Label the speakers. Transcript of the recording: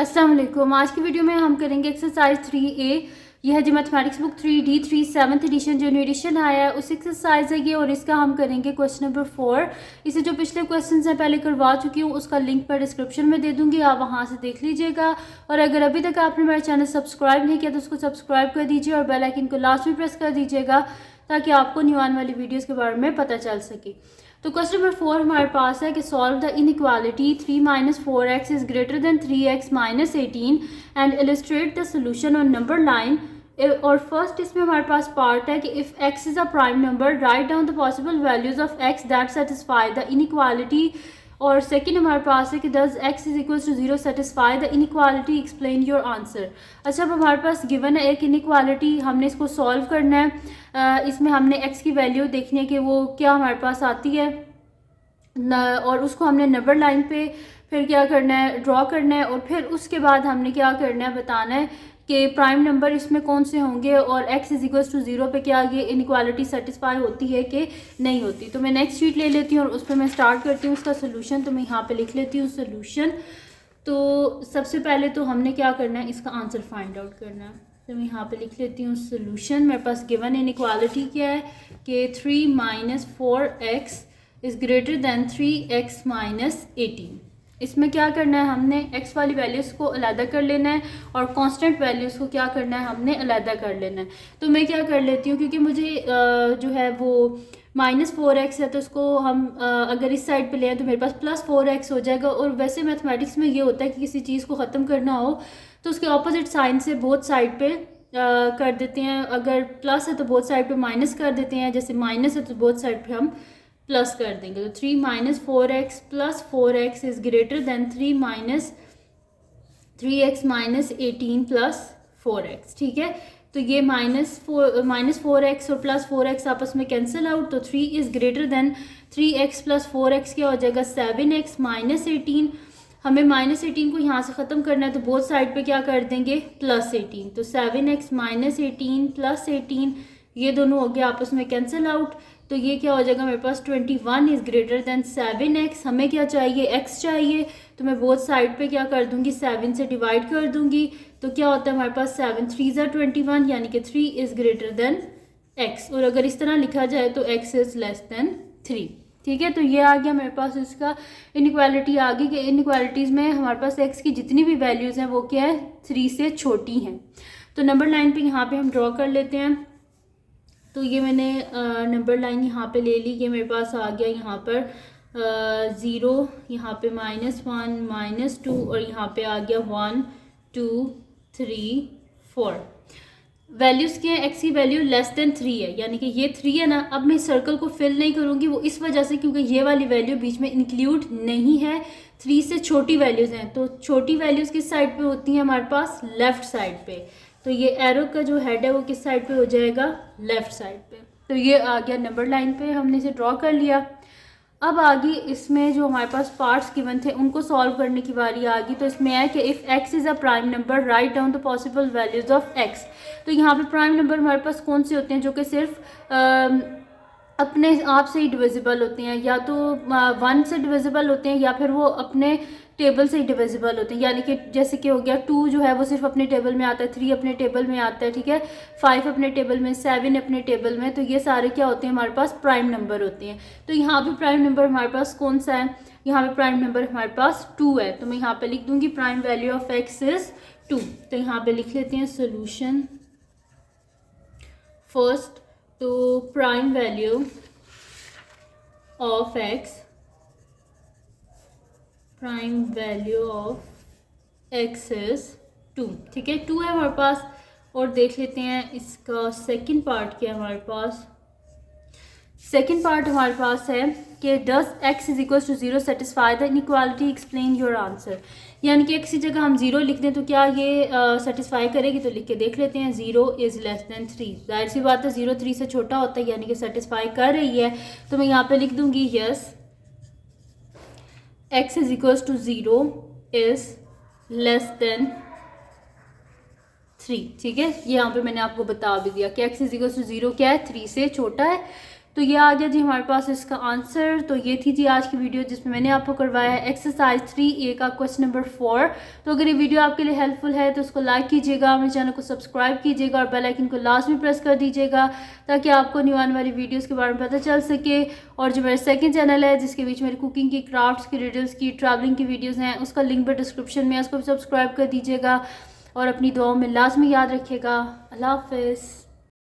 Speaker 1: अस्सलाम वालेकुम। आज की वीडियो में हम करेंगे एक्सरसाइज 3A। यह है G mathematics book 3D3 7th edition जो न्यू एडिशन आया है उस एक्सरसाइज है ये, और इसका हम करेंगे क्वेश्चन नंबर 4। इसे जो पिछले क्वेश्चन हैं पहले करवा चुकी हूँ, उसका लिंक पर डिस्क्रिप्शन में दे दूँगी, आप वहाँ से देख लीजिएगा। और अगर अभी तक आपने मेरा चैनल सब्सक्राइब नहीं किया तो उसको सब्सक्राइब कर दीजिए और बेल आइकन को लास्ट में प्रेस कर दीजिएगा ताकि आपको न्यू आने वाली वीडियोज़ के बारे में पता चल सके। तो क्वेश्चन नंबर 4 हमारे पास है कि solve the inequality 3 - 4x is greater than 3x - 18 and illustrate the solution on number line. और फर्स्ट इसमें हमारे पास पार्ट है कि if x is a prime number write down the possible values of x that satisfy the inequality. और second हमारे पास है कि does x is equal to 0 satisfy the inequality, explain your answer. अच्छा, अब हमारे पास गिवन है एक इनइक्वालिटी, हमने इसको सॉल्व करना है। इसमें हमने x की वैल्यू देखनी है कि वो क्या हमारे पास आती है और उसको हमने नंबर लाइन पे फिर क्या करना है, ड्रॉ करना है। और फिर उसके बाद हमने क्या करना है, बताना है कि प्राइम नंबर इसमें कौन से होंगे और x इज इक्वल टू 0 पे क्या ये इनइक्वालिटी सेटिस्फाई होती है कि नहीं होती। तो मैं नेक्स्ट शीट ले लेती हूँ और उस पर मैं स्टार्ट करती हूँ उसका सोल्यूशन। तो मैं यहाँ पे लिख लेती हूँ सोल्यूशन। तो सबसे पहले तो हमने क्या करना है, इसका आंसर फाइंड आउट करना है। तो मैं यहाँ पे लिख लेती हूँ सोल्यूशन। मेरे पास गिवन इनइक्वालिटी क्या है कि 3 - 4x is greater than 3x - 18। इसमें क्या करना है, हमने x वाली वैल्यूज़ को अलहदा कर लेना है और कांस्टेंट वैल्यूज़ को क्या करना है, हमने अलहदा कर लेना है। तो मैं क्या कर लेती हूँ, क्योंकि मुझे जो है वो -4x है तो उसको हम अगर इस साइड पे ले आए तो मेरे पास +4x हो जाएगा। और वैसे मैथमेटिक्स में ये होता है कि किसी चीज़ को ख़त्म करना हो तो उसके ऑपोजिट साइन से बोथ साइड पे कर देते हैं। अगर प्लस है तो बोथ साइड पे माइनस कर देते हैं, जैसे माइनस है तो बोथ साइड पे हम प्लस कर देंगे। तो 3 - 4x + 4x is greater than 3x - 18 + 4x। ठीक है, तो ये -4x और +4x आपस में कैंसिल आउट, तो 3 is greater than 3x + 4x क्या हो जाएगा 7x - 18। हमें -18 को यहाँ से ख़त्म करना है तो बोथ साइड पे क्या कर देंगे +18। तो 7x - 18 + 18 ये दोनों हो गया आपस में कैंसिल आउट। तो ये क्या हो जाएगा मेरे पास 21 इज़ ग्रेटर दैन 7x। हमें क्या चाहिए, x चाहिए, तो मैं बोथ साइड पे क्या कर दूंगी 7 से डिवाइड कर दूंगी। तो क्या होता है हमारे पास 7 × 3 = 21, यानी कि 3 इज़ ग्रेटर दैन x। और अगर इस तरह लिखा जाए तो x इज़ लेस दैन 3। ठीक है, तो ये आ गया मेरे पास इसका इनइक्वालिटी आ गई कि इनइक्वालिटीज़ में हमारे पास x की जितनी भी वैल्यूज़ हैं वो क्या है 3 से छोटी हैं। तो नंबर लाइन पे यहाँ पे हम ड्रॉ कर लेते हैं। तो ये मैंने नंबर लाइन यहाँ पे ले ली, ये मेरे पास आ गया यहाँ पर 0, यहाँ पे -1 -2 और यहाँ पे आ गया 1 2 3 4। वैल्यूज़ क्या है, एक्स की वैल्यू लेस देन 3 है, यानी कि ये 3 है ना। अब मैं सर्कल को फिल नहीं करूँगी, वो इस वजह से क्योंकि ये वाली वैल्यू बीच में इंक्लूड नहीं है, 3 से छोटी वैल्यूज़ हैं। तो छोटी वैल्यूज़ किस साइड पे होती हैं हमारे पास, लेफ़्ट साइड पे। तो ये एरो का जो हेड है वो किस साइड पे हो जाएगा, लेफ़्ट साइड पे। तो ये आ गया नंबर लाइन पे, हमने इसे ड्रॉ कर लिया। अब आगे इसमें जो हमारे पास पार्ट्स गिवन थे उनको सॉल्व करने की बारी आ गई। तो इसमें है कि if x is a prime number write down the possible values of x। तो यहाँ पे प्राइम नंबर हमारे पास कौन से होते हैं जो कि सिर्फ अपने आप से ही डिविजिबल होते हैं, या तो 1 से डिविजिबल होते हैं या फिर वो अपने टेबल से ही डिविजिबल होते हैं। यानी कि जैसे कि हो गया 2 जो है वो सिर्फ अपने टेबल में आता है, 3 अपने टेबल में आता है, ठीक है, 5 अपने टेबल में, 7 अपने टेबल में। तो ये सारे क्या होते हैं हमारे पास प्राइम नंबर होते हैं। तो यहाँ पे प्राइम नंबर हमारे पास कौन सा है, यहाँ पे प्राइम नंबर हमारे पास 2 है। तो मैं यहाँ पे लिख दूंगी prime value of x is 2। तो यहाँ पे लिख लेते हैं सोल्यूशन फर्स्ट। तो prime value of x, prime value of x is 2। ठीक है, 2 है हमारे पास। और देख लेते हैं इसका सेकंड पार्ट क्या है हमारे पास। सेकंड पार्ट हमारे पास है कि does x is equal to 0 satisfy the inequality, explain your answer. यानी कि x की जगह हम 0 लिख दें तो क्या ये सेटिस्फाई करेगी। तो लिख के देख लेते हैं 0 इज़ लेस दैन 3। जाहिर सी बात है 0 3 से छोटा होता है, यानी कि सेटिस्फाई कर रही है। तो मैं यहाँ पे लिख दूंगी yes x is equal to 0 is less than 3। ठीक है, ये यहाँ पे मैंने आपको बता भी दिया कि x इज इक्वल टू 0 क्या है, 3 से छोटा है। तो ये आ गया जी हमारे पास इसका आंसर। तो ये थी जी आज की वीडियो जिसमें मैंने आपको करवाया है एक्सरसाइज 3A का क्वेश्चन नंबर 4। तो अगर ये वीडियो आपके लिए हेल्पफुल है तो उसको लाइक कीजिएगा, मेरे चैनल को सब्सक्राइब कीजिएगा और बेल आइकन को लास्ट में प्रेस कर दीजिएगा ताकि आपको न्यू आने वाली वीडियोज़ के बारे में पता चल सके। और जो मेरा सेकेंड चैनल है जिसके बीच मेरी कुकिंग की, क्राफ्ट्स की, रिडल्स की, ट्रैवलिंग की वीडियोज़ हैं, उसका लिंक भी डिस्क्रिप्शन में है, उसको भी सब्सक्राइब कर दीजिएगा और अपनी दुआओं में लाजमी याद रखिएगा। अल्लाह हाफिज़।